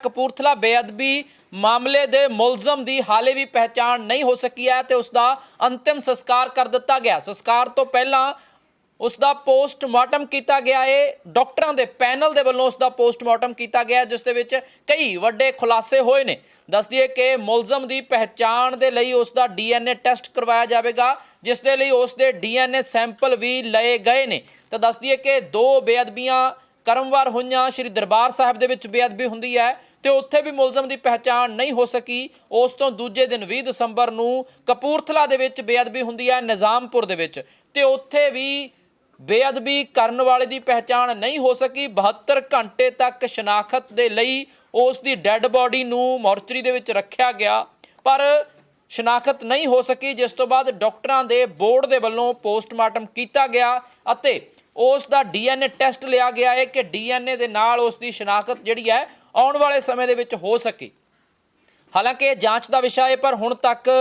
कपूरथला बेअदबी मामले दे मुलजम की हाले भी पहचान नहीं हो सकी है तो उसका अंतिम संस्कार कर दिता गया। संस्कार तो पहला उसका पोस्टमार्टम किया गया है। डॉक्टरों के पैनल के वालों उसका पोस्टमार्टम किया गया जिस दे विच कई वड्डे खुलासे होए ने। दस दिए कि मुलजम की पहचान के लिए उसका DNA टैसट करवाया जाएगा जिस दे लई उसके DNA सैंपल भी लए गए ने। तो दस दिए कि दो बेअदबियां करमवार हुई श्री दरबार साहब दे विच बेअदबी हुंदी है तो उत्थे भी मुलजम की पहचान नहीं हो सकी। उस तो दूजे दिन 20 दसंबर नूं कपूरथला दे विच बेअदबी हुंदी है निजामपुर दे विच ते उत्थे भी बेअदबी करन वाले की पहचान नहीं हो सकी। 72 घंटे तक शनाखत दे लई उस दी डेड बॉडी नूं मोर्चरी दे विच रखिया गया पर शनाखत नहीं हो सकी जिस तो बाद डॉक्टरां दे बोर्ड दे वल्लों पोस्टमार्टम किया गया अते उसका DNA टैसट लिया गया है कि DNA दे नाल उसकी शनाखत जिहड़ी है आने वाले समय दे विच हो सके। हालांकि जांच का विषय है पर हुण तक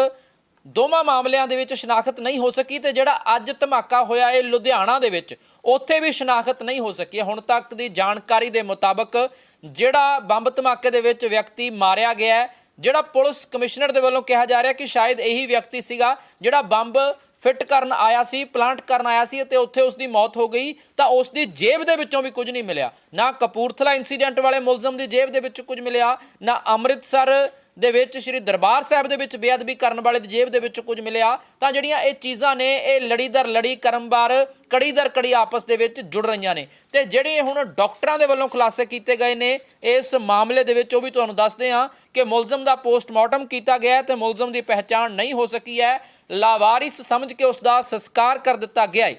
दोवां मामलिਆਂ ਦੇ ਵਿੱਚ शनाखत नहीं हो सकी ਤੇ ਜਿਹੜਾ ਅੱਜ ਧਮਾਕਾ ਹੋਇਆ ਹੈ ਲੁਧਿਆਣਾ ਦੇ ਵਿੱਚ ਉੱਥੇ ਵੀ शनाखत नहीं हो सकी। ਹੁਣ ਤੱਕ ਦੀ ਜਾਣਕਾਰੀ ਦੇ ਮੁਤਾਬਕ ਜਿਹੜਾ ਬੰਬ ਧਮਾਕੇ ਦੇ ਵਿੱਚ ਵਿਅਕਤੀ ਮਾਰਿਆ ਗਿਆ ਹੈ ਜਿਹੜਾ ਪੁਲਿਸ ਕਮਿਸ਼ਨਰ ਦੇ ਵੱਲੋਂ ਕਿਹਾ ਜਾ ਰਿਹਾ ਕਿ ਸ਼ਾਇਦ ਇਹੀ ਵਿਅਕਤੀ ਸੀਗਾ ਜਿਹੜਾ ਬੰਬ ਫਿੱਟ ਕਰਨ ਆਇਆ ਸੀ ਪਲਾਂਟ ਕਰਨ ਆਇਆ ਸੀ ਤੇ ਉੱਥੇ ਉਸ ਦੀ ਮੌਤ ਹੋ ਗਈ ਤਾਂ ਉਸ ਦੀ ਜੇਬ ਦੇ ਵਿੱਚੋਂ ਵੀ ਕੁਝ ਨਹੀਂ ਮਿਲਿਆ। ਨਾ ਕਪੂਰਥਲਾ ਇਨਸੀਡੈਂਟ ਵਾਲੇ ਮੁਲਜ਼ਮ ਦੀ ਜੇਬ ਦੇ ਵਿੱਚ ਕੁਝ ਮਿਲਿਆ ਨਾ ਅੰਮ੍ਰਿਤਸਰ ਦੇ ਵਿੱਚ श्री दरबार साहब ਦੇ ਵਿੱਚ ਬੇਅਦਬੀ ਕਰਨ ਵਾਲੇ ਦੀ ਜੇਬ ਦੇ ਵਿੱਚ ਕੁਝ ਮਿਲਿਆ। ਤਾਂ ਜਿਹੜੀਆਂ ਇਹ ਚੀਜ਼ਾਂ ਨੇ ਇਹ ਲੜੀ ਦਰ ਲੜੀ ਕਰਮਵਾਰ ਕੜੀ ਦਰ ਕੜੀ ਆਪਸ ਦੇ ਵਿੱਚ ਜੁੜ ਰਹੀਆਂ ਨੇ ਤੇ ਜਿਹੜੇ ਹੁਣ ਡਾਕਟਰਾਂ ਦੇ ਵੱਲੋਂ ਖੁਲਾਸੇ ਕੀਤੇ ਗਏ ਨੇ ਇਸ ਮਾਮਲੇ ਦੇ ਵਿੱਚ ਉਹ ਵੀ ਤੁਹਾਨੂੰ ਦੱਸਦੇ ਹਾਂ ਕਿ ਮੁਲਜ਼ਮ ਦਾ ਪੋਸਟਮਾਰਟਮ ਕੀਤਾ ਗਿਆ ਤੇ ਮੁਲਜ਼ਮ ਦੀ ਪਹਿਚਾਣ ਨਹੀਂ ਹੋ ਸਕੀ ਹੈ। ਲਾਵਾਰਿਸ ਸਮਝ ਕੇ ਉਸ ਦਾ ਸੰਸਕਾਰ ਕਰ ਦਿੱਤਾ ਗਿਆ ਹੈ।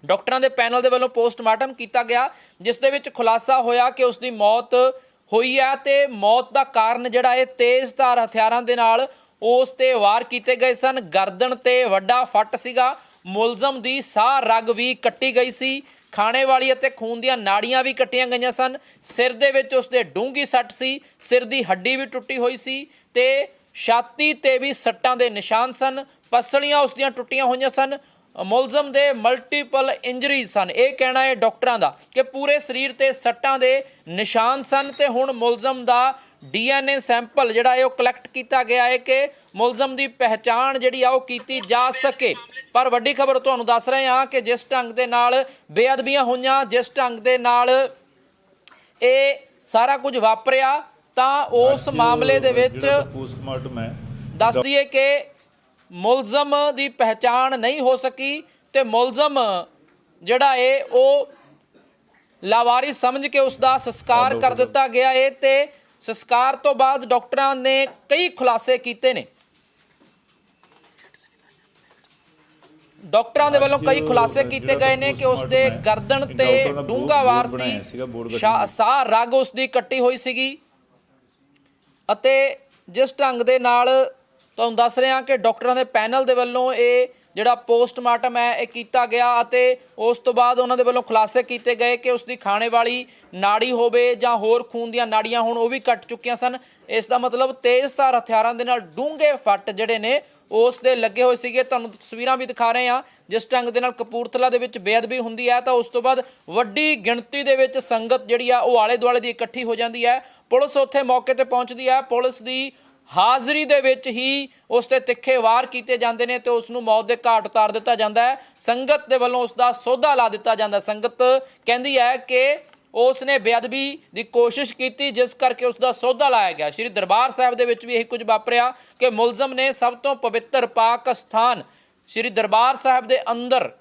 ਡਾਕਟਰਾਂ ਦੇ ਪੈਨਲ ਦੇ ਵੱਲੋਂ ਪੋਸਟਮਾਰਟਮ ਕੀਤਾ ਗਿਆ ਜਿਸ ਦੇ ਵਿੱਚ ਖੁਲਾਸਾ ਹੋਇਆ ਕਿ ਉਸ ਦੀ ਮੌਤ ਹੋਈ ਹੈ ਤੇ मौत का कारण ਜਿਹੜਾ ਹੈ ਤੇਜ਼ਧਾਰ ਹਥਿਆਰਾਂ ਦੇ ਨਾਲ ਉਸ ਤੇ ਵਾਰ ਕੀਤੇ ਗਏ ਸਨ। ਗਰਦਨ ਤੇ ਵੱਡਾ ਫੱਟ ਸੀਗਾ। ਮੁਲਜ਼ਮ ਦੀ ਸਾਹ ਰਗ ਵੀ ਕੱਟੀ ਗਈ ਸੀ। ਖਾਣੇ ਵਾਲੀ ਅਤੇ ਖੂਨ ਦੀਆਂ ਨਾੜੀਆਂ ਵੀ ਕੱਟੀਆਂ ਗਈਆਂ ਸਨ। ਸਿਰ ਦੇ ਵਿੱਚ ਉਸ ਦੇ ਡੂੰਘੀ ਸੱਟ ਸੀ। ਸਿਰ ਦੀ ਹੱਡੀ ਵੀ ਟੁੱਟੀ ਹੋਈ ਸੀ ਤੇ ਛਾਤੀ ਤੇ ਵੀ ਸੱਟਾਂ ਦੇ ਨਿਸ਼ਾਨ ਸਨ। ਪਸਲੀਆਂ ਉਸ ਦੀਆਂ ਟੁੱਟੀਆਂ ਹੋਈਆਂ ਸਨ। ਮੁਲਜ਼ਮ ਦੇ ਮਲਟੀਪਲ ਇੰਜਰੀਜ਼ ਸਨ। ਇਹ ਕਹਿਣਾ ਹੈ ਡਾਕਟਰਾਂ ਦਾ ਕਿ ਪੂਰੇ ਸਰੀਰ ਤੇ ਸੱਟਾਂ ਦੇ ਨਿਸ਼ਾਨ ਸਨ ਤੇ ਹੁਣ ਮੁਲਜ਼ਮ ਦਾ DNA ਸੈਂਪਲ ਜਿਹੜਾ ਹੈ ਉਹ ਕਲੈਕਟ ਕੀਤਾ ਗਿਆ ਹੈ ਕਿ ਮੁਲਜ਼ਮ ਦੀ ਪਹਿਚਾਣ ਜਿਹੜੀ ਆ ਉਹ ਕੀਤੀ ਜਾ ਸਕੇ। ਪਰ ਵੱਡੀ ਖਬਰ ਤੁਹਾਨੂੰ ਦੱਸ ਰਹੇ ਹਾਂ ਕਿ ਜਿਸ ਢੰਗ ਦੇ ਨਾਲ ਬੇਅਦਬੀਆਂ ਹੋਈਆਂ ਜਿਸ ਢੰਗ ਦੇ ਨਾਲ ਇਹ ਸਾਰਾ ਕੁਝ ਵਾਪਰਿਆ ਤਾਂ ਉਸ ਮਾਮਲੇ ਦੇ ਵਿੱਚ ਪੋਸਟਮਾਰਟਮ ਹੈ ਦੱਸ ਦਈਏ ਕਿ ਮੁਲਜ਼ਮ ਦੀ ਪਹਿਚਾਣ ਨਹੀਂ ਹੋ ਸਕੀ ਤੇ ਮੁਲਜ਼ਮ ਜਿਹੜਾ ਹੈ ਉਹ ਲਾਵਾਰਿਸ ਸਮਝ ਕੇ ਉਸ ਦਾ ਸੰਸਕਾਰ ਕਰ ਦਿੱਤਾ ਗਿਆ ਹੈ ਤੇ ਸੰਸਕਾਰ ਤੋਂ ਬਾਅਦ ਡਾਕਟਰਾਂ ਨੇ ਕਈ ਖੁਲਾਸੇ ਕੀਤੇ ਨੇ। ਡਾਕਟਰਾਂ ਦੇ ਵੱਲੋਂ ਕਈ ਖੁਲਾਸੇ ਕੀਤੇ ਗਏ ਨੇ ਕਿ ਉਸ ਦੇ ਗਰਦਨ ਤੇ ਡੂੰਘਾ ਵਾਰ ਸੀ। ਸਾਹ ਰਗ ਉਸ ਦੀ ਕੱਟੀ ਹੋਈ ਸੀਗੀ ਅਤੇ ਜਿਸ ਢੰਗ ਦੇ ਨਾਲ ਤੁਹਾਨੂੰ ਦੱਸ ਰਿਹਾ ਕਿ ਡਾਕਟਰਾਂ ਦੇ ਪੈਨਲ ਦੇ ਵੱਲੋਂ ਇਹ ਜਿਹੜਾ ਪੋਸਟਮਾਰਟਮ ਹੈ ਇਹ ਕੀਤਾ ਗਿਆ ਅਤੇ ਉਸ ਤੋਂ ਬਾਅਦ ਉਹਨਾਂ ਦੇ ਵੱਲੋਂ ਖੁਲਾਸੇ ਕੀਤੇ ਗਏ ਕਿ ਉਸ ਦੀ ਖਾਣੇ ਵਾਲੀ ਨਾੜੀ ਹੋਵੇ ਜਾਂ ਹੋਰ ਖੂਨ ਦੀਆਂ ਨਾੜੀਆਂ ਹੁਣ ਉਹ ਵੀ ਕੱਟ ਚੁੱਕੀਆਂ ਸਨ। ਇਸ ਦਾ ਮਤਲਬ ਤੇਜ਼ਧਾਰ ਹਥਿਆਰਾਂ ਦੇ ਨਾਲ ਡੂੰਘੇ ਫੱਟ ਜਿਹੜੇ ਨੇ ਉਸ ਦੇ ਲੱਗੇ ਹੋਏ ਸੀਗੇ। ਤੁਹਾਨੂੰ ਤਸਵੀਰਾਂ ਵੀ ਦਿਖਾ ਰਹੇ ਹਾਂ ਜਿਸ ਢੰਗ ਦੇ ਨਾਲ ਕਪੂਰਥਲਾ ਦੇ ਵਿੱਚ ਬੇਅਦਬੀ ਹੁੰਦੀ ਹੈ ਤਾਂ ਉਸ ਤੋਂ ਬਾਅਦ ਵੱਡੀ ਗਿਣਤੀ ਦੇ ਵਿੱਚ ਸੰਗਤ ਜਿਹੜੀ ਆ ਉਹ ਆਲੇ ਦੁਆਲੇ ਦੀ ਇਕੱਠੀ ਹੋ ਜਾਂਦੀ ਹੈ। ਪੁਲਿਸ ਉੱਥੇ ਮੌਕੇ ਤੇ ਪਹੁੰਚਦੀ ਹੈ। ਪੁਲਿਸ ਦੀ ਹਾਜ਼ਰੀ ਦੇ ਵਿੱਚ ਹੀ ਉਸ ਤੇ ਤਿੱਖੇ ਵਾਰ ਕੀਤੇ ਜਾਂਦੇ ਨੇ ਤੇ ਉਸ ਨੂੰ ਮੌਤ ਦੇ ਘਾਟ ਉਤਾਰ ਦਿੱਤਾ ਜਾਂਦਾ ਹੈ। ਸੰਗਤ ਦੇ ਵੱਲੋਂ ਉਸ ਦਾ ਸੌਦਾ ਲਾ ਦਿੱਤਾ ਜਾਂਦਾ। ਸੰਗਤ ਕਹਿੰਦੀ ਹੈ ਕਿ ਉਸ ਨੇ ਬੇਅਦਬੀ ਦੀ ਕੋਸ਼ਿਸ਼ ਕੀਤੀ ਜਿਸ ਕਰਕੇ ਉਸ ਦਾ ਸੌਦਾ ਲਾਇਆ ਗਿਆ। ਸ਼੍ਰੀ ਦਰਬਾਰ ਸਾਹਿਬ ਦੇ ਵਿੱਚ ਵੀ ਇਹੀ ਕੁਝ ਵਾਪਰਿਆ ਕਿ ਮੁਲਜ਼ਮ ਨੇ ਸਭ ਤੋਂ ਪਵਿੱਤਰ ਪਾਕ ਸਥਾਨ ਸ਼੍ਰੀ ਦਰਬਾਰ ਸਾਹਿਬ ਦੇ ਅੰਦਰ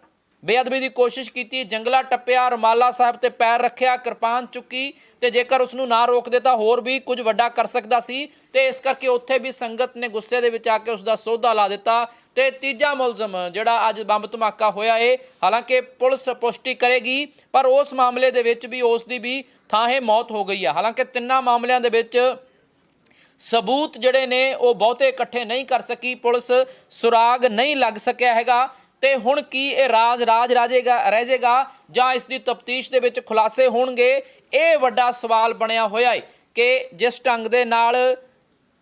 ਬੇਅਦਬੀ ਦੀ ਕੋਸ਼ਿਸ਼ ਕੀਤੀ। ਜੰਗਲਾ ਟੱਪਿਆ, ਰੁਮਾਲਾ ਸਾਹਿਬ ਤੇ ਪੈਰ ਰੱਖਿਆ, ਕਿਰਪਾਨ ਚੁੱਕੀ ਤੇ ਜੇਕਰ ਉਸ ਨੂੰ ਨਾ ਰੋਕਦੇ ਤਾਂ ਹੋਰ ਵੀ ਕੁਝ ਵੱਡਾ ਕਰ ਸਕਦਾ ਸੀ ਤੇ ਇਸ ਕਰਕੇ ਉੱਥੇ ਵੀ ਸੰਗਤ ਨੇ ਗੁੱਸੇ ਦੇ ਵਿੱਚ ਆ ਕੇ ਉਸ ਦਾ ਸੌਦਾ ਲਾ ਦਿੱਤਾ। ਤੇ ਤੀਜਾ ਮੁਲਜ਼ਮ ਜਿਹੜਾ ਅੱਜ ਬੰਬ ਧਮਾਕਾ ਹੋਇਆ ਏ ਹਾਲਾਂਕਿ ਪੁਲਿਸ ਪੁਸ਼ਟੀ ਕਰੇਗੀ ਪਰ ਉਸ ਮਾਮਲੇ ਦੇ ਵਿੱਚ ਵੀ ਉਸ ਦੀ ਵੀ ਥਾਂਹੇ ਮੌਤ ਹੋ ਗਈ ਹੈ। ਹਾਲਾਂਕਿ ਤਿੰਨਾਂ ਮਾਮਲਿਆਂ ਦੇ ਵਿੱਚ ਸਬੂਤ ਜਿਹੜੇ ਨੇ ਉਹ ਬਹੁਤੇ ਇਕੱਠੇ ਨਹੀਂ ਕਰ ਸਕੀ। ਪੁਲਿਸ ਸੁਰਾਗ ਨਹੀਂ ਲੱਗ ਸਕਿਆ ਹੈਗਾ ਤੇ ਹੁਣ ਕੀ ਇਹ ਰਾਜ ਰਹਿ ਜਾਏਗਾ ਜਾਂ ਇਸ ਦੀ ਤਫਤੀਸ਼ ਦੇ ਵਿੱਚ ਖੁਲਾਸੇ ਹੋਣਗੇ ਇਹ ਵੱਡਾ ਸਵਾਲ ਬਣਿਆ ਹੋਇਆ ਹੈ ਕਿ ਜਿਸ ਢੰਗ ਦੇ ਨਾਲ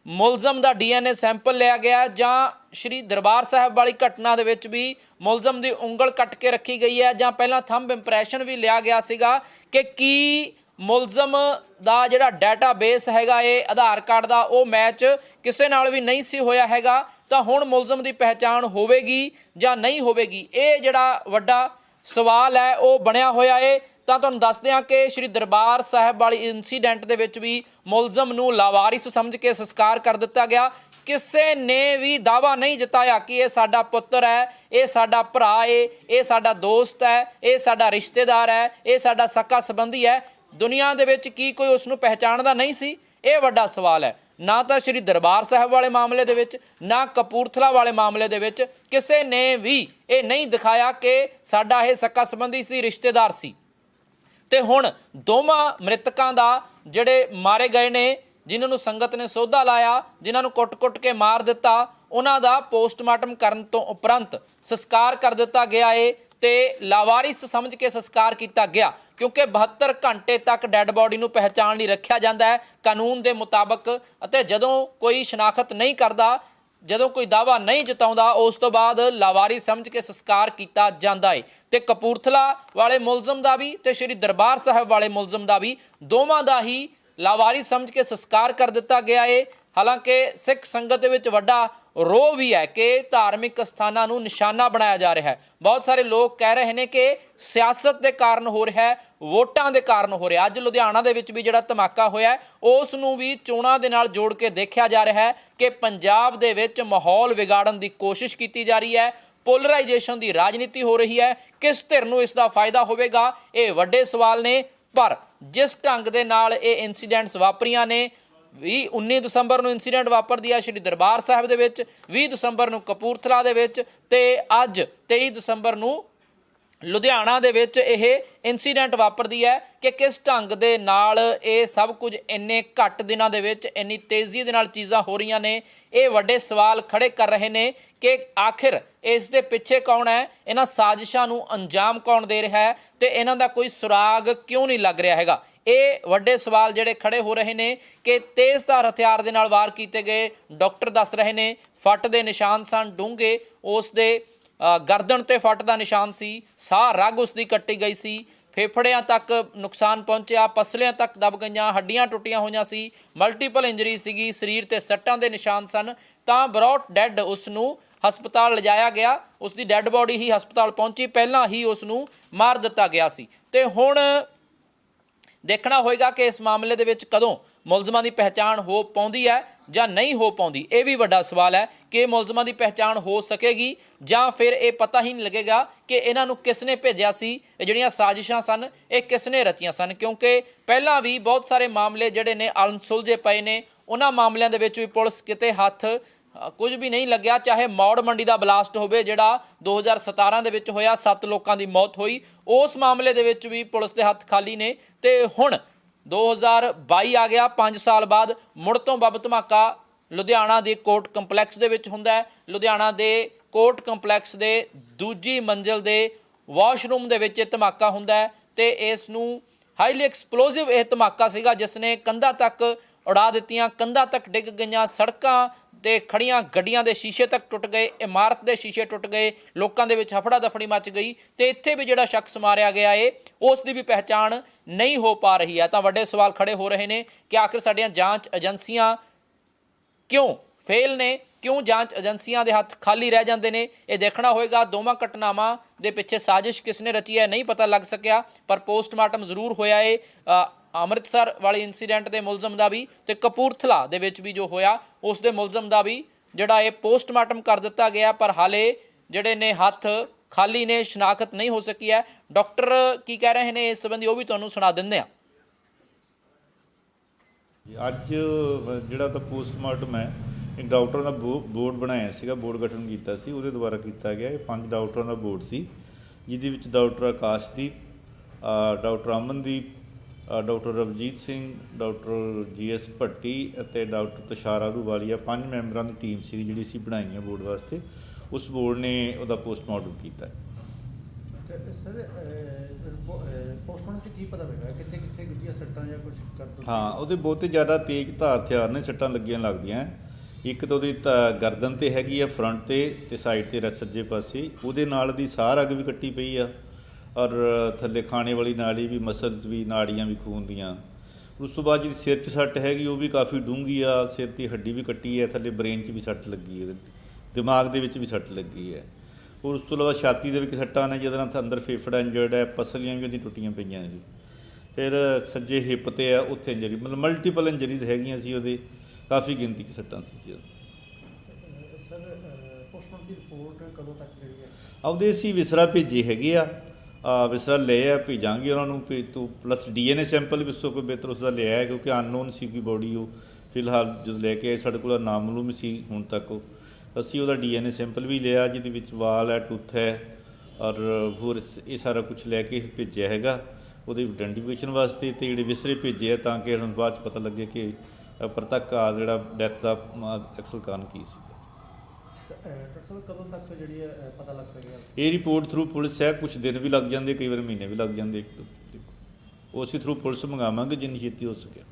ਮੁਲਜ਼ਮ ਦਾ DNA ਸੈਂਪਲ ਲਿਆ ਗਿਆ ਜਾਂ ਸ਼੍ਰੀ ਦਰਬਾਰ ਸਾਹਿਬ ਵਾਲੀ ਘਟਨਾ ਦੇ ਵਿੱਚ ਵੀ ਮੁਲਜ਼ਮ ਦੀ ਉਂਗਲ ਕੱਟ ਕੇ ਰੱਖੀ ਗਈ ਹੈ ਜਾਂ ਪਹਿਲਾਂ ਥੰਬ ਇੰਪ੍ਰੈਸ਼ਨ ਵੀ ਲਿਆ ਗਿਆ ਸੀਗਾ ਕਿ ਕੀ ਮੁਲਜ਼ਮ ਦਾ ਜਿਹੜਾ ਡਾਟਾਬੇਸ ਹੈਗਾ ਇਹ ਆਧਾਰ ਕਾਰਡ ਦਾ ਉਹ ਮੈਚ ਕਿਸੇ ਨਾਲ ਵੀ ਨਹੀਂ ਸੀ ਹੋਇਆ ਹੈਗਾ, ਤਾਂ ਹੁਣ ਮੁਲਜ਼ਮ ਦੀ ਪਹਿਚਾਣ ਹੋਵੇਗੀ ਜਾਂ ਨਹੀਂ ਹੋਵੇਗੀ, ਇਹ ਜਿਹੜਾ ਵੱਡਾ ਸਵਾਲ ਹੈ ਉਹ ਬਣਿਆ ਹੋਇਆ ਹੈ। ਤਾਂ ਤੁਹਾਨੂੰ ਦੱਸਦੇ ਹਾਂ ਕਿ ਸ਼੍ਰੀ ਦਰਬਾਰ ਸਾਹਿਬ ਵਾਲੀ ਇੰਸੀਡੈਂਟ ਦੇ ਵਿੱਚ ਵੀ ਮੁਲਜ਼ਮ ਨੂੰ ਲਾਵਾਰਿਸ ਸਮਝ ਕੇ ਸੰਸਕਾਰ ਕਰ ਦਿੱਤਾ ਗਿਆ। ਕਿਸੇ ਨੇ ਵੀ ਦਾਅਵਾ ਨਹੀਂ ਜਤਾਇਆ ਕਿ ਇਹ ਸਾਡਾ ਪੁੱਤਰ ਹੈ, ਇਹ ਸਾਡਾ ਭਰਾ ਹੈ, ਇਹ ਸਾਡਾ ਦੋਸਤ ਹੈ, ਇਹ ਸਾਡਾ ਰਿਸ਼ਤੇਦਾਰ ਹੈ, ਇਹ ਸਾਡਾ ਸਕਾ ਸੰਬੰਧੀ ਹੈ। ਦੁਨੀਆ ਦੇ ਵਿੱਚ ਕੀ ਕੋਈ ਉਸ ਨੂੰ ਪਹਿਚਾਣਦਾ ਨਹੀਂ ਸੀ? ਇਹ ਵੱਡਾ ਸਵਾਲ ਹੈ। ਨਾ ਤਾਂ ਸ਼੍ਰੀ ਦਰਬਾਰ ਸਾਹਿਬ ਵਾਲੇ ਮਾਮਲੇ ਦੇ ਵਿੱਚ, ਨਾ ਕਪੂਰਥਲਾ ਵਾਲੇ ਮਾਮਲੇ ਦੇ ਵਿੱਚ ਕਿਸੇ ਨੇ ਵੀ ਇਹ ਨਹੀਂ ਦਿਖਾਇਆ ਕਿ ਸਾਡਾ ਇਹ ਸਕਾ ਸੰਬੰਧੀ ਸੀ, ਰਿਸ਼ਤੇਦਾਰ ਸੀ। ਤੇ ਹੁਣ ਦੋਵਾਂ ਮ੍ਰਿਤਕਾਂ ਦਾ ਜਿਹੜੇ ਮਾਰੇ ਗਏ ਨੇ, ਜਿਨ੍ਹਾਂ ਨੂੰ ਸੰਗਤ ਨੇ ਸੋਧਾ ਲਾਇਆ, ਜਿਨ੍ਹਾਂ ਨੂੰ ਕੁੱਟ-ਕੁੱਟ ਕੇ ਮਾਰ ਦਿੱਤਾ, ਉਹਨਾਂ ਦਾ ਪੋਸਟਮਾਰਟਮ ਕਰਨ ਤੋਂ ਉਪਰੰਤ ਸੰਸਕਾਰ ਕਰ ਦਿੱਤਾ ਗਿਆ ਏ ਤੇ ਲਾਵਾਰਿਸ ਸਮਝ ਕੇ ਸੰਸਕਾਰ ਕੀਤਾ ਗਿਆ, ਕਿਉਂਕਿ 72 ਘੰਟੇ ਤੱਕ ਡੈੱਡ ਬੋਡੀ ਨੂੰ ਪਹਿਚਾਣ ਲਈ ਰੱਖਿਆ ਜਾਂਦਾ ਹੈ ਕਾਨੂੰਨ ਦੇ ਮੁਤਾਬਕ। ਅਤੇ ਜਦੋਂ ਕੋਈ ਸ਼ਨਾਖਤ ਨਹੀਂ ਕਰਦਾ, ਜਦੋਂ ਕੋਈ ਦਾਅਵਾ ਨਹੀਂ ਜਤਾਉਂਦਾ, ਉਸ ਤੋਂ ਬਾਅਦ ਲਾਵਾਰਿਸ ਸਮਝ ਕੇ ਸੰਸਕਾਰ ਕੀਤਾ ਜਾਂਦਾ ਹੈ। ਤੇ ਕਪੂਰਥਲਾ ਵਾਲੇ ਮੁਲਜ਼ਮ ਦਾ ਵੀ ਤੇ ਸ਼੍ਰੀ ਦਰਬਾਰ ਸਾਹਿਬ ਵਾਲੇ ਮੁਲਜ਼ਮ ਦਾ ਵੀ, ਦੋਵਾਂ ਦਾ ਹੀ ਲਾਵਾਰਿਸ ਸਮਝ ਕੇ ਸੰਸਕਾਰ ਕਰ ਦਿੱਤਾ ਗਿਆ ਹੈ। ਹਾਲਾਂਕਿ ਸਿੱਖ ਸੰਗਤ ਦੇ ਵਿੱਚ ਵੱਡਾ ਰੋਹ ਵੀ ਹੈ ਕਿ ਧਾਰਮਿਕ ਸਥਾਨਾਂ ਨੂੰ ਨਿਸ਼ਾਨਾ ਬਣਾਇਆ ਜਾ ਰਿਹਾ ਹੈ। ਬਹੁਤ ਸਾਰੇ ਲੋਕ ਕਹਿ ਰਹੇ ਨੇ ਕਿ ਸਿਆਸਤ ਦੇ ਕਾਰਨ ਹੋ ਰਿਹਾ ਹੈ, ਵੋਟਾਂ ਦੇ ਕਾਰਨ ਹੋ ਰਿਹਾ। ਅੱਜ ਲੁਧਿਆਣਾ ਦੇ ਵਿੱਚ ਵੀ ਜਿਹੜਾ ਧਮਾਕਾ ਹੋਇਆ ਉਸ ਨੂੰ ਵੀ ਚੋਣਾਂ ਦੇ ਨਾਲ ਜੋੜ ਕੇ ਦੇਖਿਆ ਜਾ ਰਿਹਾ ਹੈ ਕਿ ਪੰਜਾਬ ਦੇ ਵਿੱਚ ਮਾਹੌਲ ਵਿਗਾੜਨ ਦੀ ਕੋਸ਼ਿਸ਼ ਕੀਤੀ ਜਾ ਰਹੀ ਹੈ, ਪੋਲਰਾਈਜੇਸ਼ਨ ਦੀ ਰਾਜਨੀਤੀ ਹੋ ਰਹੀ ਹੈ। ਕਿਸ ਧਿਰ ਨੂੰ ਇਸ ਦਾ ਫਾਇਦਾ ਹੋਵੇਗਾ, ਇਹ ਵੱਡੇ ਸਵਾਲ ਨੇ। ਪਰ ਜਿਸ ਢੰਗ ਦੇ ਨਾਲ ਇਹ ਇਨਸੀਡੈਂਟਸ ਵਾਪਰੀਆਂ ਨੇ, 19 ਦਸੰਬਰ ਨੂੰ ਇਨਸੀਡੈਂਟ ਵਾਪਰਦੀ ਹੈ ਸ਼੍ਰੀ ਦਰਬਾਰ ਸਾਹਿਬ ਦੇ ਵਿੱਚ, 20 ਦਸੰਬਰ ਨੂੰ ਕਪੂਰਥਲਾ ਦੇ ਵਿੱਚ ਤੇ ਅੱਜ 23 ਦਸੰਬਰ ਨੂੰ ਲੁਧਿਆਣਾ ਦੇ ਵਿੱਚ ਇਹ ਇਨਸੀਡੈਂਟ ਵਾਪਰਦੀ ਹੈ ਕਿ ਕਿਸ ਢੰਗ ਦੇ ਨਾਲ ਇਹ ਸਭ ਕੁਝ ਇੰਨੇ ਘੱਟ ਦਿਨਾਂ ਦੇ ਵਿੱਚ ਇੰਨੀ ਤੇਜ਼ੀ ਦੇ ਨਾਲ ਚੀਜ਼ਾਂ ਹੋ ਰਹੀਆਂ ਨੇ। ਇਹ ਵੱਡੇ ਸਵਾਲ ਖੜੇ ਕਰ ਰਹੇ ਨੇ ਕਿ ਆਖਿਰ ਇਸ ਦੇ ਪਿੱਛੇ ਕੌਣ ਹੈ, ਇਹਨਾਂ ਸਾਜ਼ਿਸ਼ਾਂ ਨੂੰ ਅੰਜਾਮ ਕੌਣ ਦੇ ਰਿਹਾ ਹੈ ਤੇ ਇਹਨਾਂ ਦਾ ਕੋਈ ਸੁਰਾਗ ਕਿਉਂ ਨਹੀਂ ਲੱਗ ਰਿਹਾ ਹੈਗਾ। ਇਹ ਵੱਡੇ ਸਵਾਲ ਜਿਹੜੇ ਖੜੇ ਹੋ ਰਹੇ ਨੇ ਕਿ ਤੇਜ਼ਧਾਰ ਹਥਿਆਰ ਦੇ ਨਾਲ ਵਾਰ ਕੀਤੇ ਗਏ, ਡਾਕਟਰ ਦੱਸ ਰਹੇ ਨੇ ਫੱਟ ਦੇ ਨਿਸ਼ਾਨ ਸਨ ਡੂੰਘੇ, ਉਸ ਦੇ ਗਰਦਨ ਤੇ ਫੱਟ ਦਾ ਨਿਸ਼ਾਨ ਸੀ, ਸਾਹ ਰਗ ਉਸ ਦੀ ਕੱਟੀ ਗਈ ਸੀ, ਫੇਫੜਿਆਂ ਤੱਕ ਨੁਕਸਾਨ ਪਹੁੰਚਿਆ, ਪਸਲੀਆਂ ਤੱਕ ਦਬ ਗਈਆਂ, ਹੱਡੀਆਂ ਟੁੱਟੀਆਂ ਹੋਈਆਂ ਸੀ, ਮਲਟੀਪਲ ਇੰਜਰੀ ਸੀਗੀ, ਸਰੀਰ ਤੇ ਸੱਟਾਂ ਦੇ ਨਿਸ਼ਾਨ ਸਨ। ਤਾਂ ਬਰੌਟ ਡੈਡ ਉਸ ਨੂੰ ਹਸਪਤਾਲ ਲਿਜਾਇਆ ਗਿਆ, ਉਸ ਦੀ ਡੈੱਡ ਬੋਡੀ ਹੀ ਹਸਪਤਾਲ ਪਹੁੰਚੀ, ਪਹਿਲਾਂ ਹੀ ਉਸ ਨੂੰ ਮਾਰ ਦਿੱਤਾ ਗਿਆ ਸੀ। ਤੇ ਹੁਣ ਦੇਖਣਾ ਹੋਏਗਾ ਕਿ ਇਸ ਮਾਮਲੇ ਦੇ ਵਿੱਚ ਕਦੋਂ ਮੁਲਜ਼ਮਾਂ ਦੀ ਪਹਿਚਾਣ ਹੋ ਪਾਉਂਦੀ ਹੈ ਜਾਂ ਨਹੀਂ ਹੋ ਪਾਉਂਦੀ। ਇਹ ਵੀ ਵੱਡਾ ਸਵਾਲ ਹੈ ਕਿ ਮੁਲਜ਼ਮਾਂ ਦੀ ਪਹਿਚਾਣ ਹੋ ਸਕੇਗੀ ਜਾਂ ਫਿਰ ਇਹ ਪਤਾ ਹੀ ਨਹੀਂ ਲੱਗੇਗਾ ਕਿ ਇਹਨਾਂ ਨੂੰ ਕਿਸ ਨੇ ਭੇਜਿਆ ਸੀ, ਇਹ ਜਿਹੜੀਆਂ ਸਾਜ਼ਿਸ਼ਾਂ ਸਨ ਇਹ ਕਿਸ ਨੇ ਰਚੀਆਂ ਸਨ। ਕਿਉਂਕਿ ਪਹਿਲਾਂ ਵੀ ਬਹੁਤ ਸਾਰੇ ਮਾਮਲੇ ਜਿਹੜੇ ਨੇ ਅਣਸੁਲਝੇ ਪਏ ਨੇ, ਉਹਨਾਂ ਮਾਮਲਿਆਂ ਦੇ ਵਿੱਚ ਵੀ ਪੁਲਿਸ ਕਿਤੇ ਹੱਥ ਕੁਝ ਵੀ ਨਹੀਂ ਲੱਗਿਆ। ਚਾਹੇ ਮੌੜ ਮੰਡੀ ਦਾ ਬਲਾਸਟ ਹੋਵੇ ਜਿਹੜਾ 2017 ਦੇ ਵਿੱਚ ਹੋਇਆ, 7 ਲੋਕਾਂ ਦੀ ਮੌਤ ਹੋਈ, ਉਸ ਮਾਮਲੇ ਦੇ ਵਿੱਚ ਵੀ ਪੁਲਿਸ ਦੇ ਹੱਥ ਖਾਲੀ ਨੇ। ਤੇ ਹੁਣ 2022 ਆ ਗਿਆ, 5 ਸਾਲ ਬਾਅਦ ਮੁੜ ਤੋਂ ਬੰਬ ਧਮਾਕਾ ਲੁਧਿਆਣਾ ਦੇ ਕੋਰਟ ਕੰਪਲੈਕਸ ਦੇ ਵਿੱਚ ਹੁੰਦਾ ਹੈ। ਲੁਧਿਆਣਾ ਦੇ ਕੋਰਟ ਕੰਪਲੈਕਸ ਦੇ ਦੂਜੀ ਮੰਜ਼ਿਲ ਦੇ ਵਾਸ਼ਰੂਮ ਦੇ ਵਿੱਚ ਇਹ ਧਮਾਕਾ ਹੁੰਦਾ ਹੈ ਤੇ ਇਸ ਨੂੰ ਹਾਈਲੀ ਐਕਸਪਲੋਸਿਵ ਇਹ ਧਮਾਕਾ ਸੀਗਾ ਜਿਸ ਨੇ ਕੰਧਾਂ ਤੱਕ ਉਡਾ ਦਿੱਤੀਆਂ, ਕੰਧਾਂ ਤੱਕ ਡਿੱਗ ਗਈਆਂ, ਸੜਕਾਂ ਤੇ ਖੜੀਆਂ ਗੱਡੀਆਂ ਦੇ ਸ਼ੀਸ਼ੇ ਤੱਕ ਟੁੱਟ ਗਏ, ਇਮਾਰਤ ਦੇ ਸ਼ੀਸ਼ੇ ਟੁੱਟ ਗਏ, ਲੋਕਾਂ ਦੇ ਵਿੱਚ ਹਫੜਾ ਦਫੜੀ ਮਚ ਗਈ ਤੇ ਇੱਥੇ ਵੀ ਜਿਹੜਾ ਸ਼ਖਸ ਮਾਰਿਆ ਗਿਆ ਏ ਉਸ ਦੀ ਵੀ ਪਹਿਚਾਣ ਨਹੀਂ ਹੋ ਪਾ ਰਹੀ ਹੈ। ਤਾਂ ਵੱਡੇ ਸਵਾਲ ਖੜੇ ਹੋ ਰਹੇ ਨੇ ਕਿ ਆਖਿਰ ਸਾਡੀਆਂ ਜਾਂਚ ਏਜੰਸੀਆਂ ਕਿਉਂ ਫੇਲ ਨੇ, ਕਿਉਂ ਜਾਂਚ ਏਜੰਸੀਆਂ ਦੇ ਹੱਥ ਖਾਲੀ ਰਹਿ ਜਾਂਦੇ ਨੇ। ਇਹ ਦੇਖਣਾ ਹੋਏਗਾ ਦੋਵਾਂ ਘਟਨਾਵਾਂ ਦੇ ਪਿੱਛੇ ਸਾਜ਼ਿਸ਼ ਕਿਸ ਨੇ ਰਚੀ ਹੈ ਨਹੀਂ ਪਤਾ ਲੱਗ ਸਕਿਆ, ਪਰ ਪੋਸਟਮਾਰਟਮ ਜ਼ਰੂਰ ਹੋਇਆ ਏ ਅੰਮ੍ਰਿਤਸਰ ਵਾਲੇ ਇਨਸੀਡੈਂਟ ਦੇ ਮੁਲਜ਼ਮ ਦਾ ਵੀ ਤੇ ਕਪੂਰਥਲਾ ਦੇ ਵਿੱਚ ਵੀ ਜੋ ਹੋਇਆ ਉਸ ਦੇ ਮੁਲਜ਼ਮ ਦਾ ਵੀ ਜਿਹੜਾ ਇਹ ਪੋਸਟਮਾਰਟਮ ਕਰ ਦਿੱਤਾ ਗਿਆ। ਪਰ ਹਾਲੇ ਜਿਹੜੇ ਨੇ ਹੱਥ ਖਾਲੀ ਨੇ, ਸ਼ਨਾਖਤ ਨਹੀਂ ਹੋ ਸਕੀ ਹੈ। ਡਾਕਟਰ ਕੀ ਕਹਿ ਰਹੇ ਨੇ ਇਸ ਸੰਬੰਧੀ ਉਹ ਵੀ ਤੁਹਾਨੂੰ ਸੁਣਾ ਦਿੰਦੇ ਹਾਂ। ਅੱਜ ਜਿਹੜਾ ਤਾਂ ਪੋਸਟਮਾਰਟਮ ਹੈ, ਇੱਕ ਡਾਕਟਰਾਂ ਦਾ ਬੋਰਡ ਬਣਾਇਆ ਸੀਗਾ, ਬੋਰਡ ਗਠਨ ਕੀਤਾ ਸੀ, ਉਹਦੇ ਦੁਆਰਾ ਕੀਤਾ ਗਿਆ। ਇਹ 5 ਡਾਕਟਰਾਂ ਦਾ ਬੋਰਡ ਸੀ ਜਿਹਦੇ ਵਿੱਚ doctor Akashdeep, doctor Amandeep, doctor Ravjeet Singh, doctor GS Bhatti ਅਤੇ ਡਾਕਟਰ ਤੁਸ਼ਾਰ ਆਹਲੂਵਾਲੀਆ, 5 ਮੈਂਬਰਾਂ ਦੀ ਟੀਮ ਸੀ ਜਿਹੜੀ ਅਸੀਂ ਬਣਾਈ ਹੈ ਬੋਰਡ ਵਾਸਤੇ। ਉਸ ਬੋਰਡ ਨੇ ਉਹਦਾ ਪੋਸਟਮਾਰਟਮ ਕੀਤਾ। ਸਰ ਪੋਸਟਮਾਰਟਮ 'ਚ ਕੀ ਪਤਾ ਲੱਗਾ ਕਿੱਥੇ ਕਿੱਥੇ ਗੁੱਜੀਆਂ ਸੱਟਾਂ ਜਾਂ ਕੁਝ ਕਰ ਦੋ? ਹਾਂ, ਉਹਦੇ ਬਹੁਤੇ ਜ਼ਿਆਦਾ ਤੇਜ਼ ਧਾਰ ਹਥਿਆਰ ਨੇ ਸੱਟਾਂ ਲੱਗਦੀਆਂ। ਇੱਕ ਤਾਂ ਉਹਦੀ ਗਰਦਨ 'ਤੇ ਹੈਗੀ ਆ, ਫਰੰਟ 'ਤੇ ਸਾਈਡ 'ਤੇ ਸੱਜੇ ਪਾਸੇ। ਉਹਦੇ ਨਾਲ ਦੀ ਸਾਹ ਰਗ ਵੀ ਕੱਟੀ ਪਈ ਆ, ਔਰ ਥੱਲੇ ਖਾਣੇ ਵਾਲੀ ਨਾੜੀ ਵੀ, ਮਸਲਸ ਵੀ, ਨਾੜੀਆਂ ਵੀ ਖੂਨ ਦੀਆਂ। ਉਸ ਤੋਂ ਬਾਅਦ ਜਿਹੜੀ ਸਿਰ 'ਚ ਸੱਟ ਹੈਗੀ ਉਹ ਵੀ ਕਾਫੀ ਡੂੰਘੀ ਆ, ਸਿਰ ਦੀ ਹੱਡੀ ਵੀ ਕੱਟੀ ਹੈ, ਥੱਲੇ ਬ੍ਰੇਨ 'ਚ ਵੀ ਸੱਟ ਲੱਗੀ ਹੈ, ਦਿਮਾਗ ਦੇ ਵਿੱਚ ਵੀ ਸੱਟ ਲੱਗੀ ਹੈ। ਔਰ ਉਸ ਤੋਂ ਇਲਾਵਾ ਛਾਤੀ ਦੇ ਵਿੱਚ ਸੱਟਾਂ ਨੇ ਜਿਹਦੇ ਨਾਲ ਅੰਦਰ ਫੇਫੜਾ ਇੰਜਰਡ ਹੈ, ਪਸਲੀਆਂ ਵੀ ਉਹਦੀ ਟੁੱਟੀਆਂ ਪਈਆਂ ਸੀ। ਫਿਰ ਸੱਜੇ ਹਿੱਪ 'ਤੇ ਆ ਉੱਥੇ ਇੰਜਰੀ, ਮਤਲਬ ਮਲਟੀਪਲ ਇੰਜਰੀਜ਼ ਹੈਗੀਆਂ ਸੀ ਉਹਦੇ, ਕਾਫੀ ਗਿਣਤੀ 'ਚ ਸੱਟਾਂ ਸੀ ਜੀ। ਸਰ ਪੋਸਟਮਾਰਟਮ ਦੀ ਰਿਪੋਰਟ ਕਦੋਂ ਤੱਕ ਜਿਹੜੀ ਹੈ? ਆਪਦੇ ਅਸੀਂ ਵਿਸਰਾ ਭੇਜੇ ਹੈਗੇ ਆ, ਵਿਸਰਾ ਲਏ ਆ, ਭੇਜਾਂਗੇ ਉਹਨਾਂ ਨੂੰ। ਤੂੰ ਪਲੱਸ DNA ਸੈਂਪਲ ਵੀ ਉਸ ਤੋਂ ਕੋਈ ਬਿਹਤਰ ਉਸਦਾ ਲਿਆ ਹੈ, ਕਿਉਂਕਿ ਅਨਨੋਨ ਸੀ ਕਿ ਬੋਡੀ ਉਹ ਫਿਲਹਾਲ ਜਦੋਂ ਲੈ ਕੇ ਆਏ ਸਾਡੇ ਕੋਲ ਨਾਮਾਲੂਮ ਸੀ ਹੁਣ ਤੱਕ। ਅਸੀਂ ਉਹਦਾ DNA ਸੈਂਪਲ ਵੀ ਲਿਆ, ਜਿਹਦੇ ਵਿੱਚ ਵਾਲ ਹੈ, ਟੁੱਥ ਹੈ, ਔਰ ਹੋਰ ਇਹ ਸਾਰਾ ਕੁਝ ਲੈ ਕੇ ਭੇਜਿਆ ਹੈਗਾ ਉਹਦੀ ਆਈਡੈਂਟੀਫਿਕੇਸ਼ਨ ਵਾਸਤੇ। ਅਤੇ ਜਿਹੜੇ ਵਿਸਰੇ ਭੇਜੇ ਆ ਤਾਂ ਕਿ ਹੁਣ ਬਾਅਦ 'ਚ ਪਤਾ ਲੱਗੇ ਕਿ ਪ੍ਰਤੱਖ ਕਾਜ਼ ਜਿਹੜਾ ਡੈਥ ਦਾ ਐਕਚੁਅਲ ਕਾਰਨ ਕੀ ਸੀ। ਡਾਕਟਰ ਸਾਹਿਬ ਕਦੋਂ ਤੱਕ ਜਿਹੜੀ ਹੈ ਪਤਾ ਲੱਗ ਸਕੇਗਾ? ਇਹ ਰਿਪੋਰਟ ਥਰੂ ਪੁਲਿਸ ਹੈ, ਕੁਝ ਦਿਨ ਵੀ ਲੱਗ ਜਾਂਦੇ, ਕਈ ਵਾਰ ਮਹੀਨੇ ਵੀ ਲੱਗ ਜਾਂਦੇ। ਉਹ ਅਸੀਂ ਥਰੂ ਪੁਲਿਸ ਮੰਗਾਵਾਂਗੇ ਜਿੰਨੀ ਛੇਤੀ ਹੋ ਸਕਿਆ।